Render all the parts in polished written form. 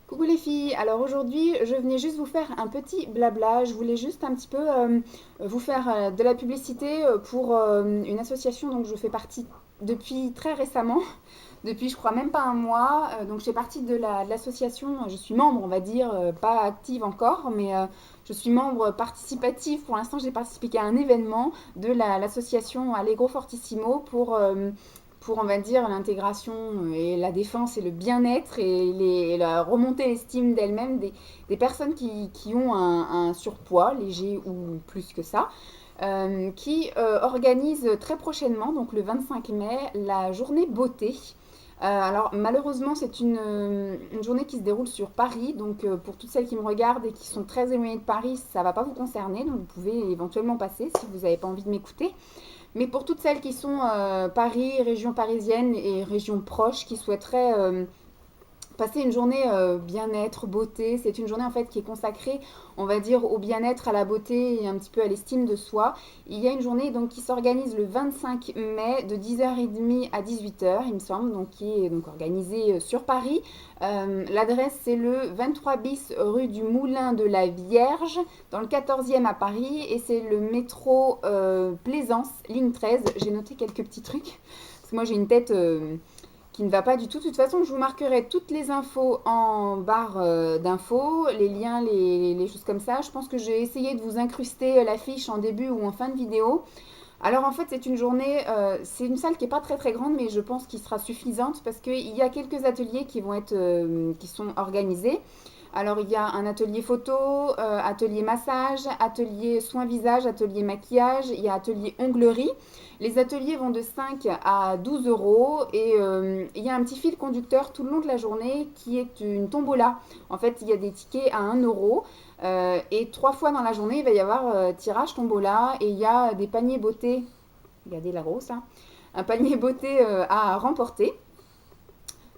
Coucou les filles, alors aujourd'hui je venais juste vous faire un petit blabla, je voulais juste un petit peu vous faire de la publicité pour une association dont je fais partie depuis très récemment, depuis je crois même pas un mois, donc je fais partie de l'association, je suis membre on va dire, pas active encore, mais je suis membre participatif, pour l'instant j'ai participé à un événement de l'association Allegro Fortissimo pour, on va dire, l'intégration et la défense et le bien-être et la remontée d'estime d'elle-même des personnes qui ont un surpoids léger ou plus que ça, qui organise très prochainement, donc le 25 mai, la journée beauté. Alors malheureusement c'est une journée qui se déroule sur Paris, donc pour toutes celles qui me regardent et qui sont très éloignées de Paris, ça ne va pas vous concerner, donc vous pouvez éventuellement passer si vous n'avez pas envie de m'écouter. Mais pour toutes celles qui sont Paris, région parisienne et régions proches, qui souhaiteraient passer une journée bien-être, beauté, c'est une journée en fait qui est consacrée, on va dire, au bien-être, à la beauté et un petit peu à l'estime de soi. Il y a une journée donc qui s'organise le 25 mai de 10h30 à 18h, il me semble, donc qui est donc organisée sur Paris. L'adresse c'est le 23 bis rue du Moulin de la Vierge, dans le 14e à Paris, et c'est le métro Plaisance, ligne 13. J'ai noté quelques petits trucs, parce que moi j'ai une tête qui ne va pas du tout. De toute façon, je vous marquerai toutes les infos en barre d'infos, les liens, les choses comme ça. Je pense que j'ai essayé de vous incruster l'affiche en début ou en fin de vidéo. Alors en fait, c'est une journée, c'est une salle qui n'est pas très très grande, mais je pense qu'il sera suffisante parce qu'il y a quelques ateliers qui vont être, qui sont organisés. Alors il y a un atelier photo, atelier massage, atelier soins visage, atelier maquillage, il y a atelier onglerie. Les ateliers vont de 5 à 12 euros et il y a un petit fil conducteur tout le long de la journée qui est une tombola. En fait, il y a des tickets à 1 euro et 3 fois dans la journée, il va y avoir tirage tombola et il y a des paniers beauté. Regardez la grosse, hein, un panier beauté à remporter.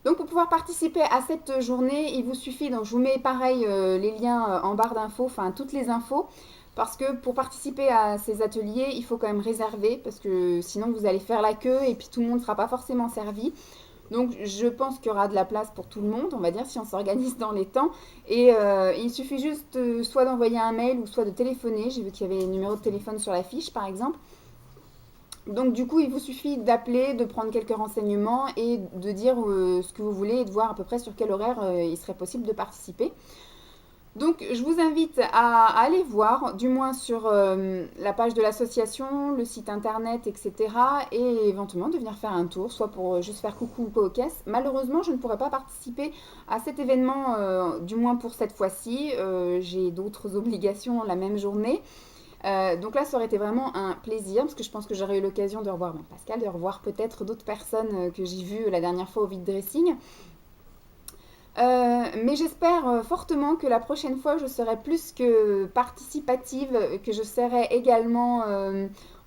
Donc pour pouvoir participer à cette journée, il vous suffit, donc je vous mets pareil les liens en barre d'infos, enfin toutes les infos, parce que pour participer à ces ateliers, il faut quand même réserver, parce que sinon vous allez faire la queue et puis tout le monde ne sera pas forcément servi. Donc je pense qu'il y aura de la place pour tout le monde, on va dire, si on s'organise dans les temps. Et il suffit juste soit d'envoyer un mail ou soit de téléphoner. J'ai vu qu'il y avait un numéro de téléphone sur la fiche, par exemple. Donc du coup, il vous suffit d'appeler, de prendre quelques renseignements et de dire ce que vous voulez et de voir à peu près sur quel horaire il serait possible de participer. Donc je vous invite à aller voir, du moins sur la page de l'association, le site internet, etc. Et éventuellement de venir faire un tour, soit pour juste faire coucou aux caisses. Malheureusement, je ne pourrai pas participer à cet événement, du moins pour cette fois-ci. J'ai d'autres obligations la même journée. Donc là, ça aurait été vraiment un plaisir parce que je pense que j'aurais eu l'occasion de revoir Pascal, de revoir peut-être d'autres personnes que j'ai vues la dernière fois au vide dressing. Mais j'espère fortement que la prochaine fois, je serai plus que participative, que je serai également,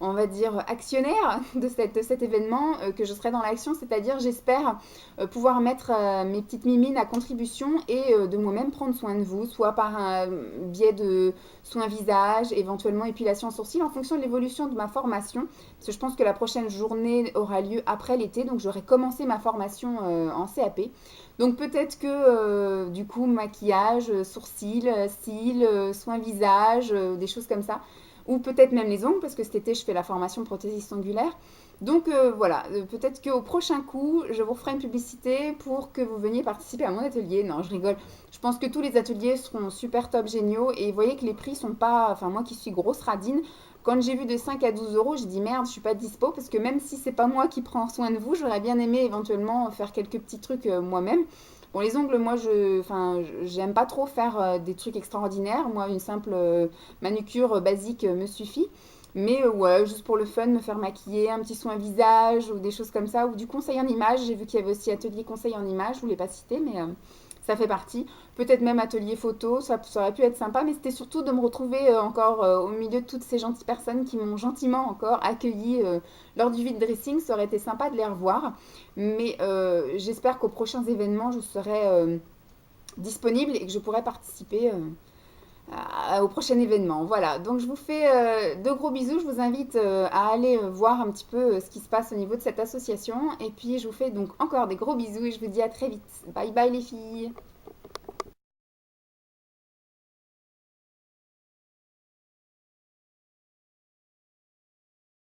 on va dire, actionnaire de cet événement, que je serai dans l'action, c'est-à-dire j'espère pouvoir mettre mes petites mimines à contribution et de moi-même prendre soin de vous, soit par un biais de soins visage, éventuellement épilation sourcils, en fonction de l'évolution de ma formation, parce que je pense que la prochaine journée aura lieu après l'été, donc j'aurai commencé ma formation en CAP. Donc peut-être que du coup maquillage, sourcils, cils, soins visage, des choses comme ça. Ou peut-être même les ongles, parce que cet été je fais la formation prothésiste ongulaire. Donc voilà, peut-être qu'au prochain coup, je vous ferai une publicité pour que vous veniez participer à mon atelier. Non, je rigole. Je pense que tous les ateliers seront super top géniaux. Et vous voyez que les prix sont pas... Enfin, moi qui suis grosse radine, quand j'ai vu de 5 à 12 euros, j'ai dit merde, je suis pas dispo parce que même si c'est pas moi qui prends soin de vous, j'aurais bien aimé éventuellement faire quelques petits trucs moi-même. Bon, les ongles, moi, j'aime pas trop faire des trucs extraordinaires. Moi, une simple manucure basique me suffit. Mais ouais, juste pour le fun, me faire maquiller, un petit soin visage ou des choses comme ça, ou du conseil en image. J'ai vu qu'il y avait aussi atelier conseil en image, je ne voulais pas citer, mais ça fait partie. Peut-être même atelier photo, ça aurait pu être sympa, mais c'était surtout de me retrouver encore au milieu de toutes ces gentilles personnes qui m'ont gentiment encore accueilli lors du vide dressing. Ça aurait été sympa de les revoir, mais j'espère qu'aux prochains événements, je serai disponible et que je pourrai participer au prochain événement. Voilà, donc je vous fais de gros bisous. Je vous invite à aller voir un petit peu ce qui se passe au niveau de cette association. Et puis je vous fais donc encore des gros bisous et je vous dis à très vite. Bye bye les filles.